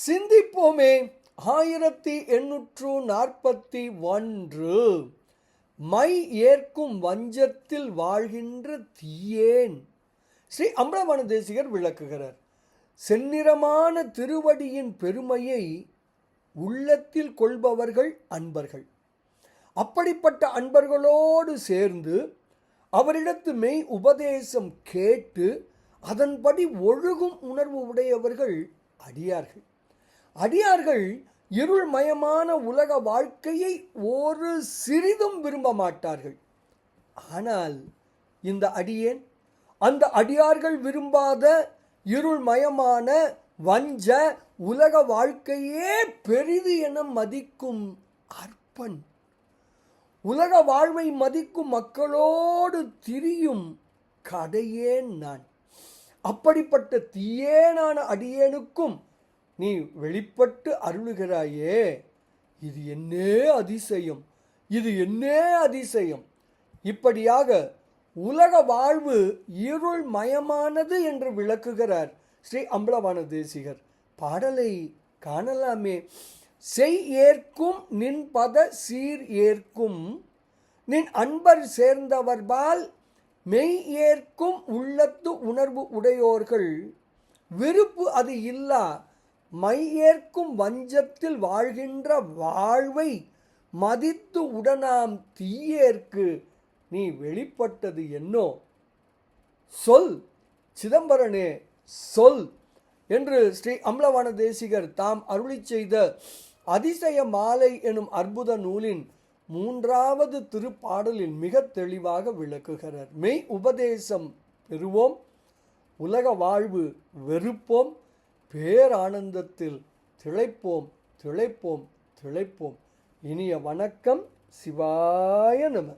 சிந்திப்போமே. 1841 my ஏற்கும் வஞ்சத்தில் வாழ்கின்ற தீயேன். ஸ்ரீ அம்பலவாண தேசிகர் விளக்குகிறார். செந்நிறமான திருவடியின் பெருமையை உள்ளத்தில் கொள்பவர்கள் அன்பர்கள். அப்படிப்பட்ட அன்பர்களோடு சேர்ந்து அவரிடத்து மெய் உபதேசம் கேட்டு அதன்படி ஒழுகும் உணர்வு உடையவர்கள் அடியார்கள். அடியார்கள் இருள்மயமான உலக வாழ்க்கையை ஒரு சிறிதும் விரும்ப மாட்டார்கள். ஆனால் இந்த அடியேன் அந்த அடியார்கள் விரும்பாத இருள்மயமான வஞ்ச உலக வாழ்க்கையே பெரிது என மதிக்கும் அற்பன். உலக வாழ்வை மதிக்கும் மக்களோடு திரியும் கடையேன் நான். அப்படிப்பட்ட தீயேனான அடியேனுக்கும் நீ வெளிப்பட்டு அருளுகிறாயே, இது என்னே அதிசயம், இது என்னே அதிசயம். இப்படியாக உலக வாழ்வு இருள் மயமானது என்று விளக்குகிறார் ஸ்ரீ அம்பலவாண தேசிகர். பாடலை காணலாமே. செய் ஏற்கும் நின் பத சீர் ஏற்கும் நின் அன்பர் சேர்ந்தவர்பால் மெய் ஏற்கும் உள்ளத்து உணர்வு உடையோர்கள் விருப்பு அது இல்லா மை ஏற்கும் வஞ்சத்தில் வாழ்கின்ற வாழ்வை மதித்து உடனாம் தீயேற்கு நீ வெளிப்பட்டது என்னோ. சொல் சிதம்பரனே, சொல் என்று ஸ்ரீ அம்பலவாண தேசிகர் தாம் அருளி செய்த அதிசய மாலை எனும் அற்புத நூலின் 3வது திருப்பாடலில் மிக தெளிவாக விளக்குகிறார். மெய் உபதேசம் பெறுவோம், உலக வாழ்வு வெறுப்போம், பேரானந்தத்தில் திளைப்போம் திளைப்போம் திளைப்போம். இனிய வணக்கம். சிவாய நம.